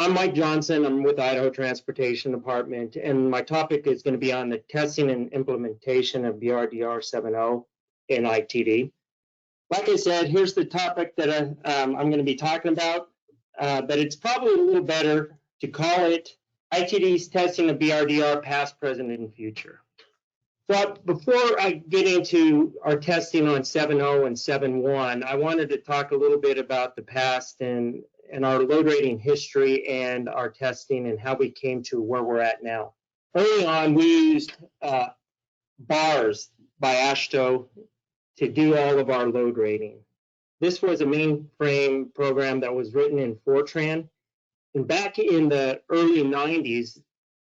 I'm Mike Johnson. I'm with Idaho Transportation Department, and my topic is going to be on the testing and implementation of BrDR 7.0 in ITD. Like I said, here's the topic that I'm going to be talking about, but it's probably a little better to call it ITD's testing of BrDR past, present, and future. So before I get into our testing on 7.0 and 7.1, I wanted to talk a little bit about the past and our load rating history and our testing and how we came to where we're at now. Early on, we used BARS by AASHTO to do all of our load rating. This was a mainframe program that was written in Fortran. And back in the early 90s,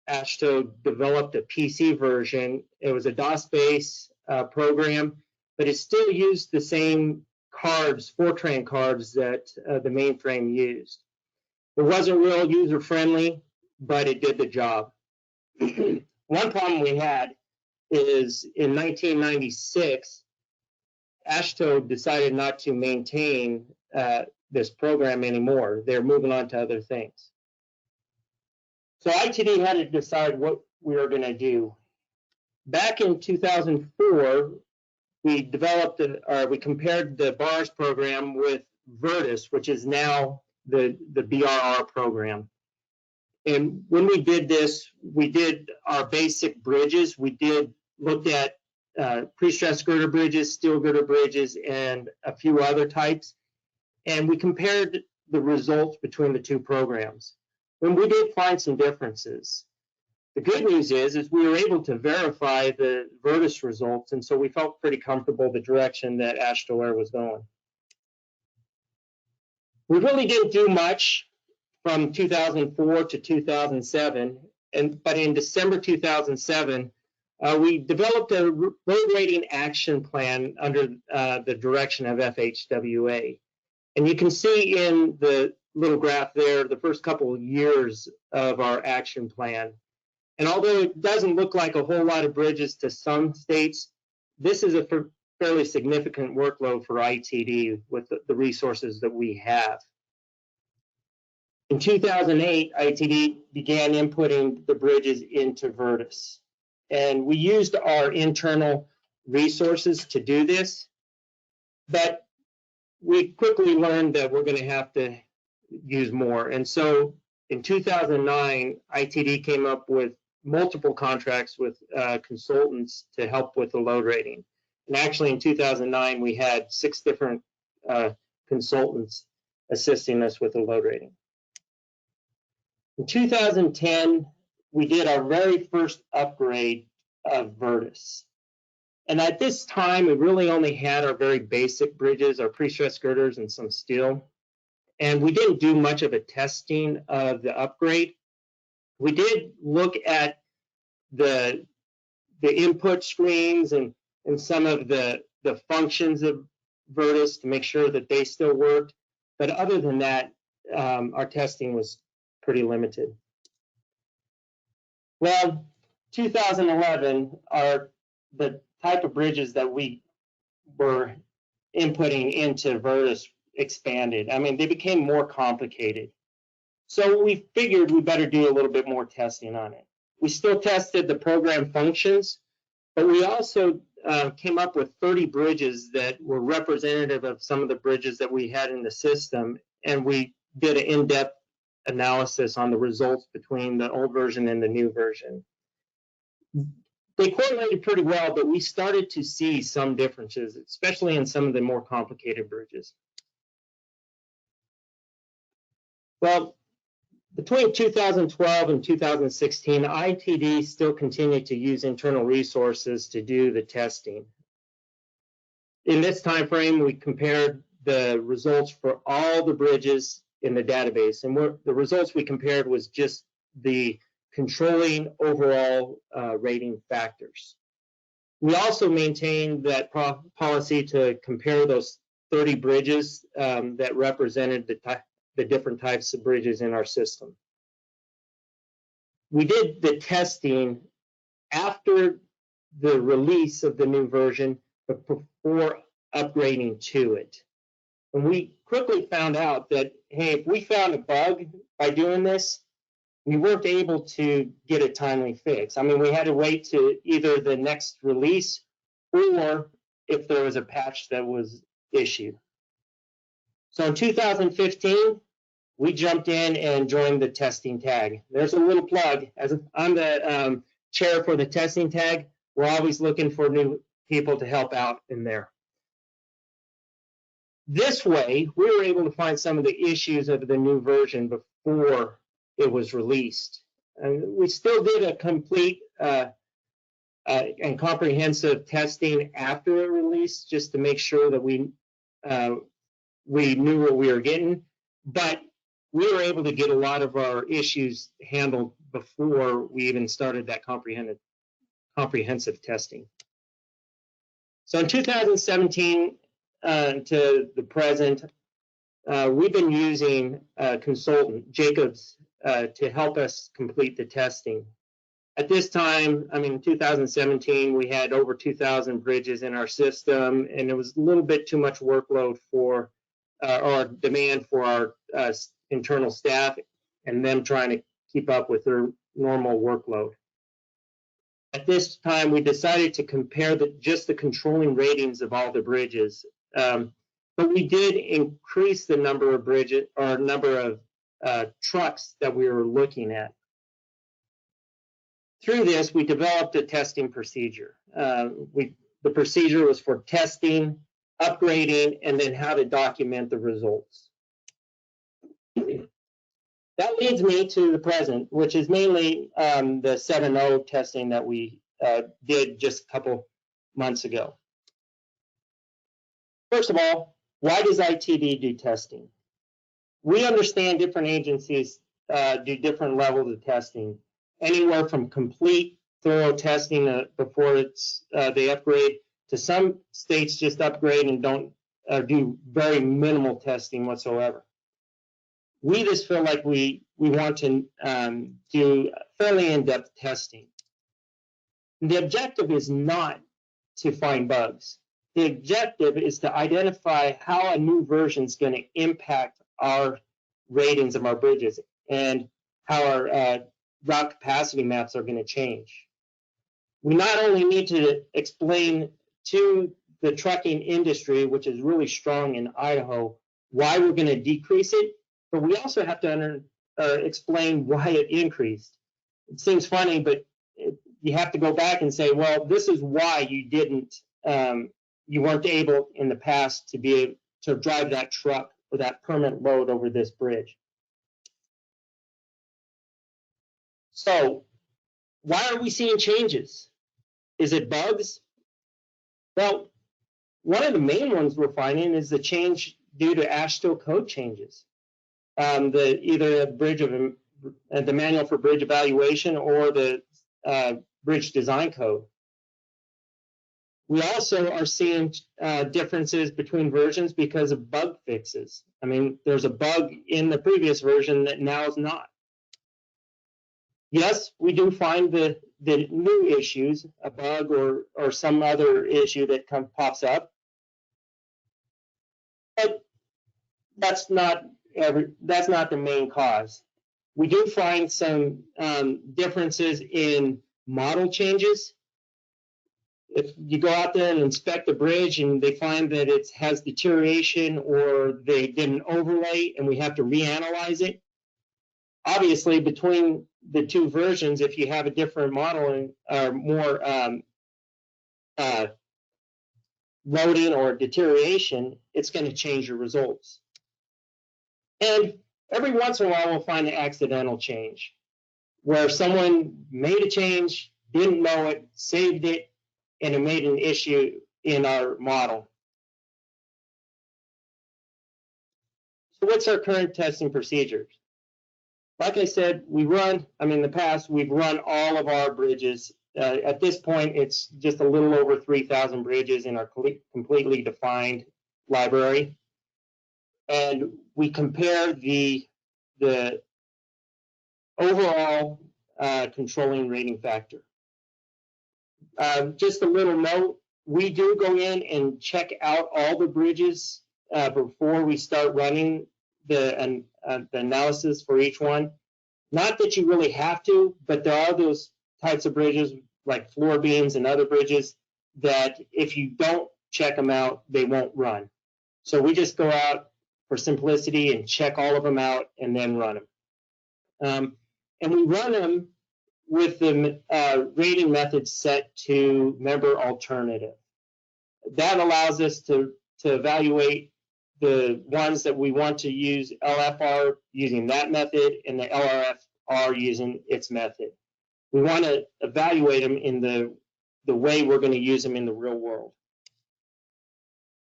AASHTO developed a PC version. It was a DOS-based program, but it still used the same cards, Fortran cards that the mainframe used. It wasn't real user-friendly, but it did the job. One problem we had is in 1996, AASHTO decided not to maintain this program anymore. They're moving on to other things. So ITD had to decide what we were going to do. Back in 2004, we compared the BARS program with Virtus, which is now the BRR program. And when we did this, we did our basic bridges. We looked at pre-stressed girder bridges, steel girder bridges, and a few other types. And we compared the results between the two programs. And we did find some differences. The good news is we were able to verify the Virtus results, and so we felt pretty comfortable the direction that AASHTO was going. We really didn't do much from 2004 to 2007, but in December 2007, we developed a load rating action plan under the direction of FHWA. And you can see in the little graph there the first couple of years of our action plan. And although it doesn't look like a whole lot of bridges to some states, this is a fairly significant workload for ITD with the resources that we have. In 2008, ITD began inputting the bridges into Virtus. And we used our internal resources to do this, but we quickly learned that we're going to have to use more. And so in 2009, ITD came up with multiple contracts with consultants to help with the load rating. And actually in 2009, we had 6 different consultants assisting us with the load rating. In 2010, we did our very first upgrade of Virtus. And at this time, we really only had our very basic bridges, our pre-stressed girders, and some steel. And we didn't do much of a testing of the upgrade. We did look at the input screens and some of the functions of Virtus to make sure that they still worked. But other than that, our testing was pretty limited. Well, 2011, the type of bridges that we were inputting into Virtus expanded. I mean, they became more complicated. So we figured we better do a little bit more testing on it. We still tested the program functions, but we also came up with 30 bridges that were representative of some of the bridges that we had in the system, and we did an in-depth analysis on the results between the old version and the new version. They correlated pretty well, but we started to see some differences, especially in some of the more complicated bridges. Well, between 2012 and 2016, ITD still continued to use internal resources to do the testing. In this time frame, we compared the results for all the bridges in the database, and the results we compared was just the controlling overall rating factors. We also maintained that policy to compare those 30 bridges that represented the different types of bridges in our system. We did the testing after the release of the new version, but before upgrading to it. And we quickly found out that, hey, if we found a bug by doing this, we weren't able to get a timely fix. I mean, we had to wait to either the next release or if there was a patch that was issued. So in 2015, we jumped in and joined the testing tag. There's a little plug. As I'm the chair for the testing tag, we're always looking for new people to help out in there. This way, we were able to find some of the issues of the new version before it was released. And we still did a complete and comprehensive testing after it released, just to make sure that we knew what we were getting. But we were able to get a lot of our issues handled before we even started that comprehensive testing. So in 2017 to the present, we've been using a consultant, Jacobs, to help us complete the testing. At this time, I mean, in 2017, we had over 2,000 bridges in our system, and it was a little bit too much workload for or demand for our internal staff and them trying to keep up with their normal workload. At this time, we decided to compare just the controlling ratings of all the bridges. But we did increase the number of bridges or number of trucks that we were looking at. Through this, we developed a testing procedure. The procedure was for testing, upgrading, and then how to document the results. That leads me to the present, which is mainly the 7.0 testing that we did just a couple months ago. First of all, why does ITD do testing? We understand different agencies do different levels of testing, anywhere from complete, thorough testing before they upgrade, to some states just upgrade and don't do very minimal testing whatsoever. We just feel like we want to do fairly in-depth testing. The objective is not to find bugs. The objective is to identify how a new version is going to impact our ratings of our bridges and how our route capacity maps are going to change. We not only need to explain to the trucking industry, which is really strong in Idaho, why we're going to decrease it, but we also have to explain why it increased. It seems funny, but you have to go back and say, well, this is why you weren't able in the past to be able to drive that truck or that permanent load over this bridge. So why are we seeing changes? Is it bugs? Well, one of the main ones we're finding is the change due to AASHTO code changes. Either the manual for bridge evaluation or the bridge design code. We also are seeing differences between versions because of bug fixes. I mean, there's a bug in the previous version that now is not. Yes, we do find the new issues, a bug or some other issue that pops up, but that's not the main cause. We do find some differences in model changes. If you go out there and inspect the bridge and they find that it has deterioration or they did an overlay and we have to reanalyze it, obviously between the two versions, if you have a different model or more loading or deterioration, it's going to change your results. And every once in a while, we'll find an accidental change where someone made a change, didn't know it, saved it, and it made an issue in our model. So what's our current testing procedures? Like I said, in the past, we've run all of our bridges. At this point, it's just a little over 3,000 bridges in our completely defined library. And we compare the overall controlling rating factor. Just a little note, we do go in and check out all the bridges before we start running the analysis for each one. Not that you really have to, but there are those types of bridges like floor beams and other bridges that if you don't check them out, they won't run. So we just go out for simplicity and check all of them out and then run them. And we run them with the rating method set to member alternative. That allows us to evaluate the ones that we want to use LFR using that method and the LRFR using its method. We want to evaluate them in the way we're going to use them in the real world.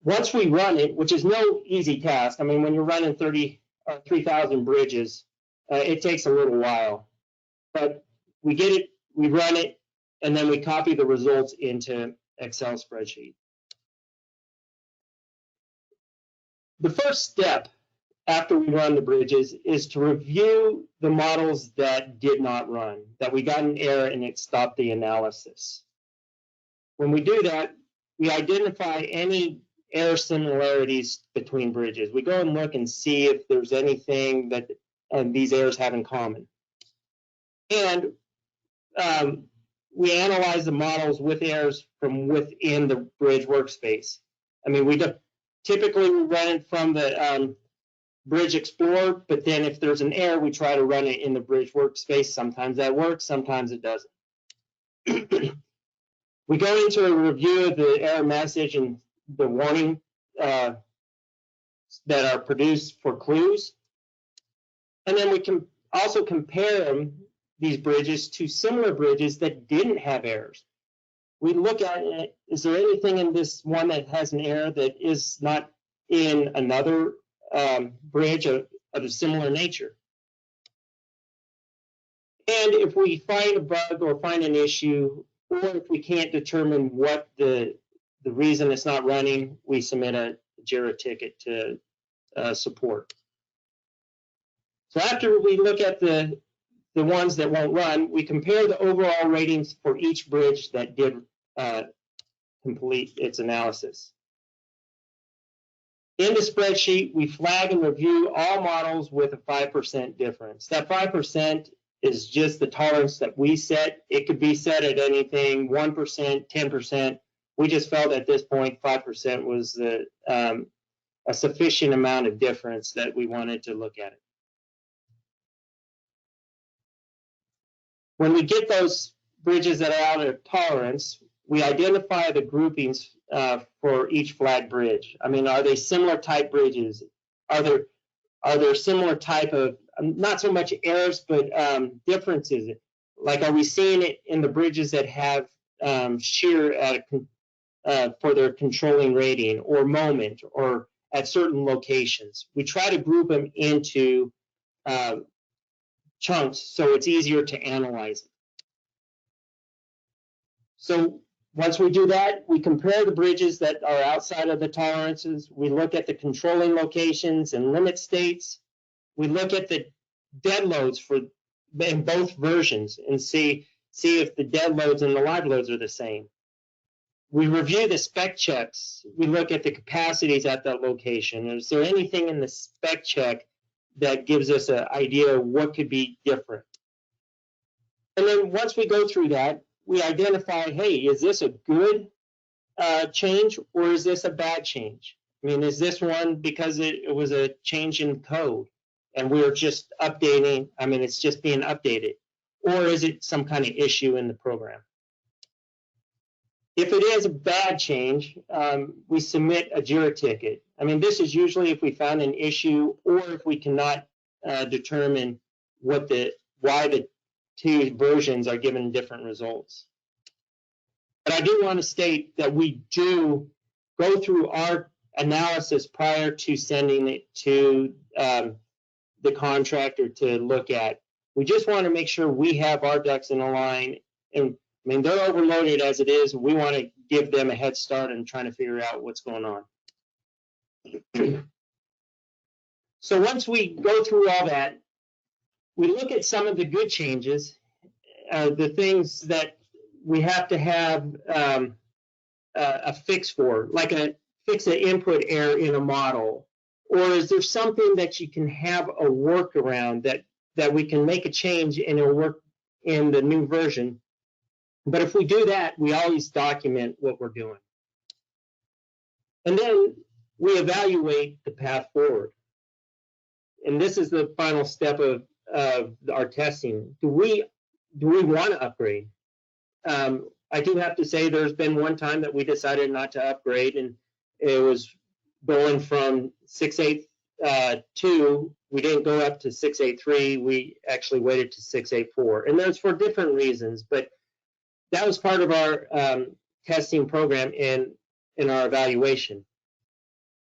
Once we run it, which is no easy task, I mean, when you're running 3,000 bridges, it takes a little while. But we get it, we run it, and then we copy the results into Excel spreadsheet. The first step after we run the bridges is to review the models that did not run, that we got an error and it stopped the analysis. When we do that, we identify any error similarities between bridges. We go and look and see if there's anything that these errors have in common. And we analyze the models with errors from within the bridge workspace. I mean, we typically run it from the Bridge Explorer, but then if there's an error, we try to run it in the Bridge workspace. Sometimes that works, sometimes it doesn't. We go into a review of the error message and the warning that are produced for clues. And then we can also compare these bridges to similar bridges that didn't have errors. We look at it, is there anything in this one that has an error that is not in another bridge of a similar nature? And if we find a bug or find an issue, or if we can't determine what the reason it's not running, we submit a JIRA ticket to support. So after we look at the ones that won't run, we compare the overall ratings for each bridge that did complete its analysis. In the spreadsheet, we flag and review all models with a 5% difference. That 5% is just the tolerance that we set. It could be set at anything, 1%, 10%. We just felt at this point 5% was a sufficient amount of difference that we wanted to look at it. When we get those bridges that are out of tolerance, we identify the groupings for each flag bridge. I mean, are they similar type bridges? Are there similar type of, not so much errors, but differences? Like, are we seeing it in the bridges that have shear for their controlling rating or moment or at certain locations? We try to group them into chunks so it's easier to analyze. So once we do that, we compare the bridges that are outside of the tolerances. We look at the controlling locations and limit states. We look at the dead loads in both versions and see if the dead loads and the live loads are the same. We review the spec checks. We look at the capacities at that location. Is there anything in the spec check that gives us an idea of what could be different? And then once we go through that, we identify, hey, is this a good change or is this a bad change? I mean, is this one because it was a change in code and we're just updating, I mean, it's just being updated, or is it some kind of issue in the program? If it is a bad change, we submit a JIRA ticket. I mean, this is usually if we found an issue or if we cannot determine why the two versions are given different results. But I do want to state that we do go through our analysis prior to sending it to the contractor to look at. We just want to make sure we have our ducks in a line. And I mean, they're overloaded as it is. We want to give them a head start in trying to figure out what's going on. So once we go through all that, we look at some of the good changes, the things that we have to have a fix for, like fix an input error in a model? Or is there something that you can have a workaround that we can make a change and it'll work in the new version? But if we do that, we always document what we're doing. And then we evaluate the path forward. And this is the final step of our testing. Do we want to upgrade? I do have to say there's been one time that we decided not to upgrade, and it was going from 6.8.2. We didn't go up to 6.8.3. We actually waited to 6.8.4, and that's for different reasons. But that was part of our testing program in our evaluation.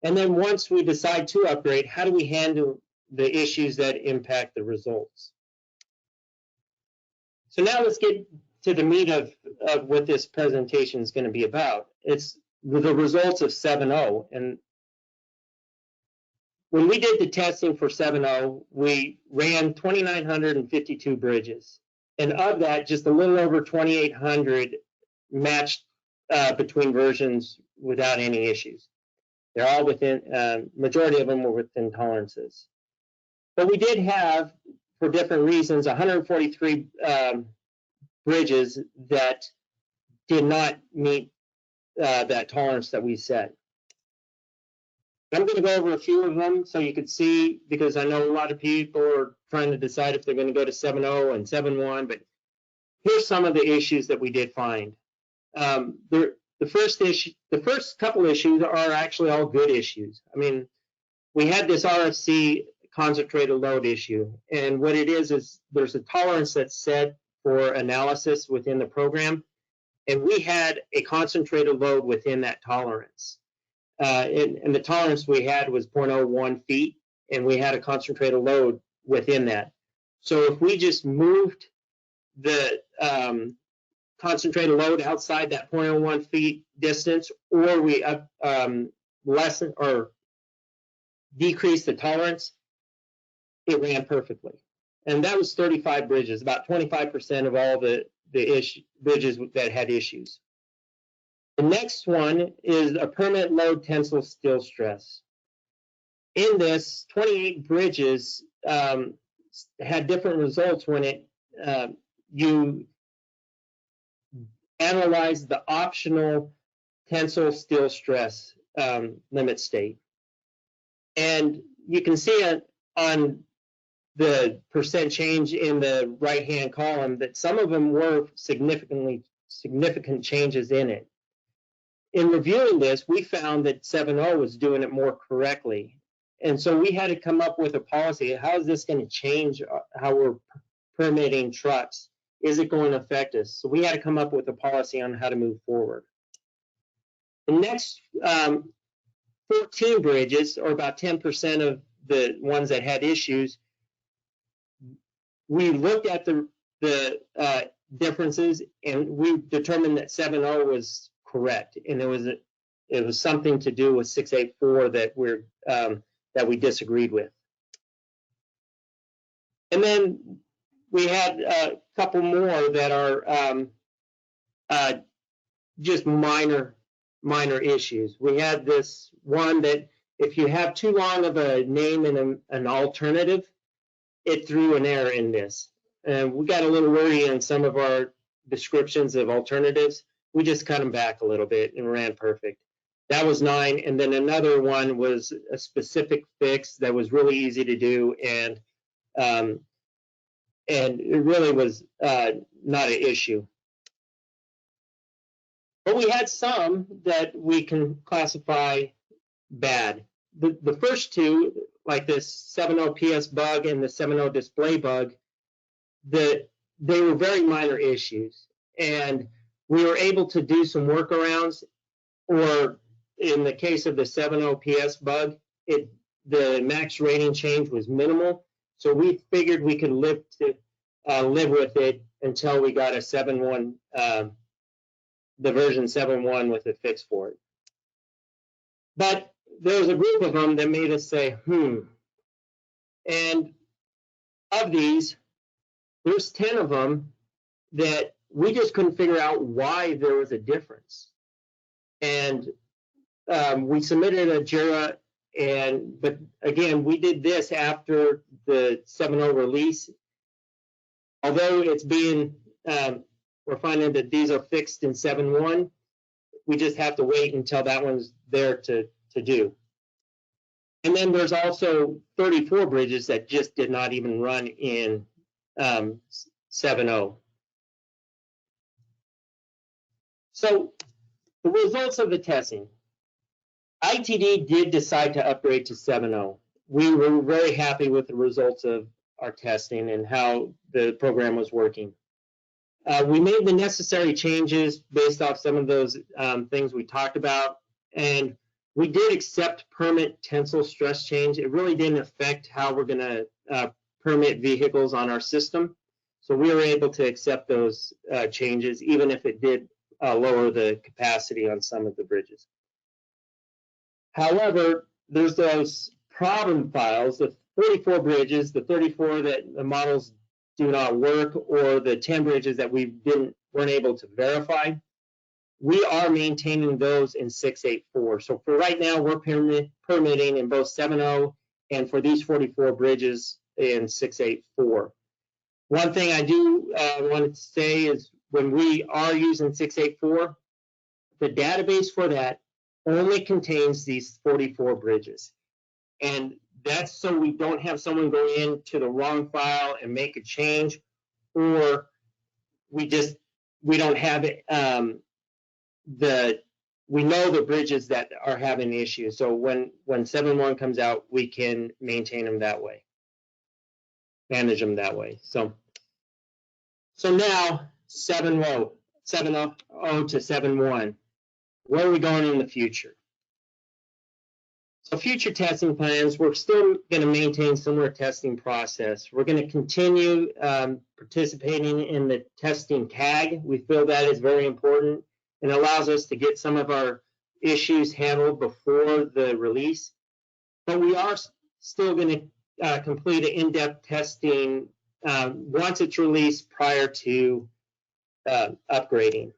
And then once we decide to upgrade, how do we handle the issues that impact the results? So now let's get to the meat of what this presentation is going to be about. It's the results of 7.0. And when we did the testing for 7.0, we ran 2,952 bridges. And of that, just a little over 2,800 matched between versions without any issues. They're all within, majority of them were within tolerances. But we did have, for different reasons, 143 bridges that did not meet that tolerance that we set. I'm going to go over a few of them so you could see, because I know a lot of people are trying to decide if they're going to go to 7.0 and 7.1, but here's some of the issues that we did find. The first couple issues are actually all good issues. I mean, we had this RFC concentrated load issue, and what it is there's a tolerance that's set for analysis within the program, and we had a concentrated load within that tolerance. And the tolerance we had was 0.01 feet, and we had a concentrated load within that. So if we just moved the concentrated load outside that 0.01 feet distance, or we lessen or decrease the tolerance, it ran perfectly. And that was 35 bridges, about 25% of all the bridges that had issues. The next one is a permanent load tensile steel stress. In this, 28 bridges had different results when you analyzed the optional tensile steel stress limit state. And you can see it on the percent change in the right-hand column that some of them were significant changes in it. In reviewing this, we found that 7.0 was doing it more correctly. And so we had to come up with a policy. How is this going to change how we're permitting trucks? Is it going to affect us? So we had to come up with a policy on how to move forward. The next 14 bridges, or about 10% of the ones that had issues, we looked at the differences, and we determined that 7.0 was correct, and it was something to do with 6.8.4 that we disagreed with. And then we had a couple more that are just minor issues. We had this one that if you have too long of a name in an alternative, it threw an error in this. And we got a little worried in some of our descriptions of alternatives. We just cut them back a little bit and ran perfect. That was 9. And then another one was a specific fix that was really easy to do, and it really was not an issue. But we had some that we can classify bad. The first two, like this 7.0 PS bug and the 7.0 display bug, they were very minor issues. And we were able to do some workarounds, or in the case of the 7.0 PS bug, the max rating change was minimal. So we figured we could live with it until we got a 7.1, the version 7.1 with a fix for it. But there was a group of them that made us say, And of these, there's 10 of them that we just couldn't figure out why there was a difference. And we submitted a JIRA, but again, we did this after the 7.0 release. Although it's being, we're finding that these are fixed in 7.1, we just have to wait until that one's there to do. And then there's also 34 bridges that just did not even run in 7.0. So the results of the testing. ITD did decide to upgrade to 7.0. We were very happy with the results of our testing and how the program was working. We made the necessary changes based off some of those things we talked about, and we did accept permit tensile stress change. It really didn't affect how we're going to permit vehicles on our system, so we were able to accept those changes, even if it did lower the capacity on some of the bridges. Wehowever, there's those problem files, the 44 bridges, the 34 that the models do not work, or the 10 bridges that we weren't able to verify. We are maintaining those in 6.8.4. So for right now, we're permitting in both 7.0 and for these 44 bridges in 6.8.4. One thing I do want to say is when we are using 6.8.4, the database for that only contains these 44 bridges. And that's so we don't have someone go into the wrong file and make a change, or we don't have it, we know the bridges that are having issues. So when 7.1 comes out, we can maintain them that way, manage them that way. So now 7.0 to 7.1, where are we going in the future? So future testing plans, we're still going to maintain similar testing process. We're going to continue participating in the testing tag. We feel that is very important and allows us to get some of our issues handled before the release. But we are still going to complete an in-depth testing once it's released prior to upgrading.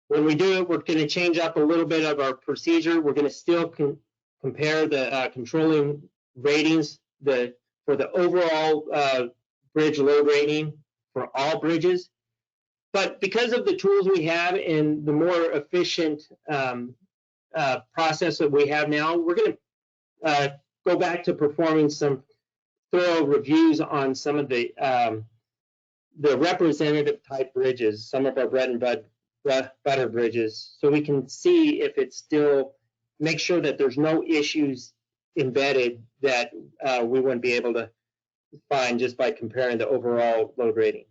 When we do it, we're going to change up a little bit of our procedure. We're going to still compare the controlling ratings for the overall bridge load rating for all bridges. But because of the tools we have and the more efficient process that we have now, we're going to go back to performing some thorough reviews on some of the representative type bridges, some of our bread and butter bridges, so we can see if it's still, make sure that there's no issues embedded that we wouldn't be able to find just by comparing the overall load rating.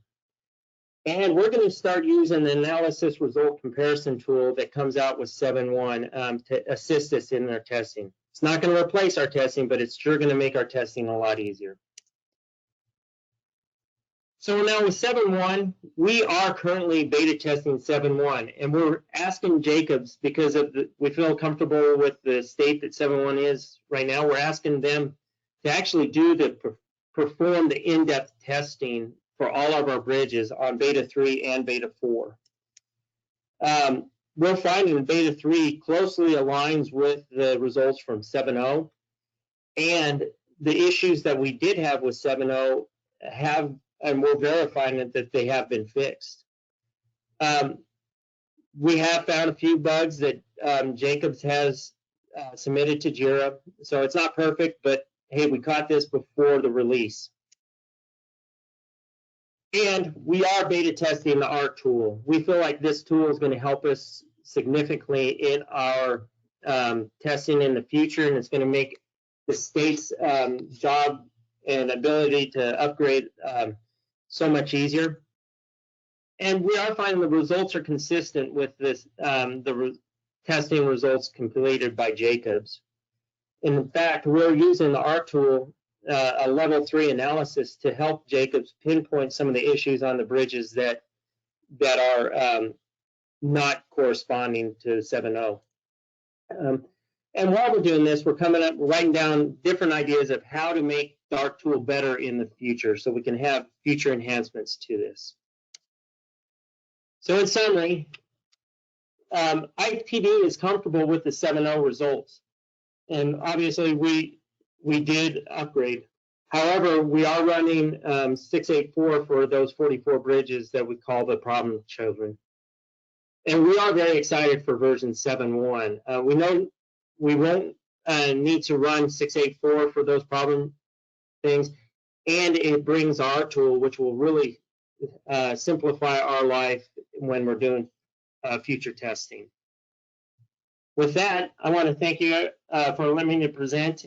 And we're going to start using the analysis result comparison tool that comes out with 7.1 to assist us in our testing. It's not going to replace our testing, but it's sure going to make our testing a lot easier. So now with 7.1, we are currently beta testing 7.1, and we're asking Jacobs, because of we feel comfortable with the state that 7.1 is right now, we're asking them to actually perform the in-depth testing for all of our bridges on beta 3 and beta 4. We're finding beta 3 closely aligns with the results from 7.0, and the issues that we did have with 7.0 and we're verifying that they have been fixed. We have found a few bugs that Jacobs has submitted to JIRA, so it's not perfect, but hey, we caught this before the release. And we are beta testing the ARC tool. We feel like this tool is going to help us significantly in our testing in the future, and it's going to make the state's job and ability to upgrade so much easier. And we are finding the results are consistent with this, testing results completed by Jacobs. In fact, we're using the ARC tool, a level 3 analysis, to help Jacobs pinpoint some of the issues on the bridges that are not corresponding to 7.0. And while we're doing this, we're writing down different ideas of how to make the ARC tool better in the future, so we can have future enhancements to this. So in summary, ITD is comfortable with the 7.0 results, and obviously we did upgrade. However, we are running 684 for those 44 bridges that we call the problem children. And we are very excited for version 7.1. We know we won't need to run 684 for those problem things, and it brings our tool, which will really simplify our life when we're doing future testing. With that, I want to thank you for letting me present.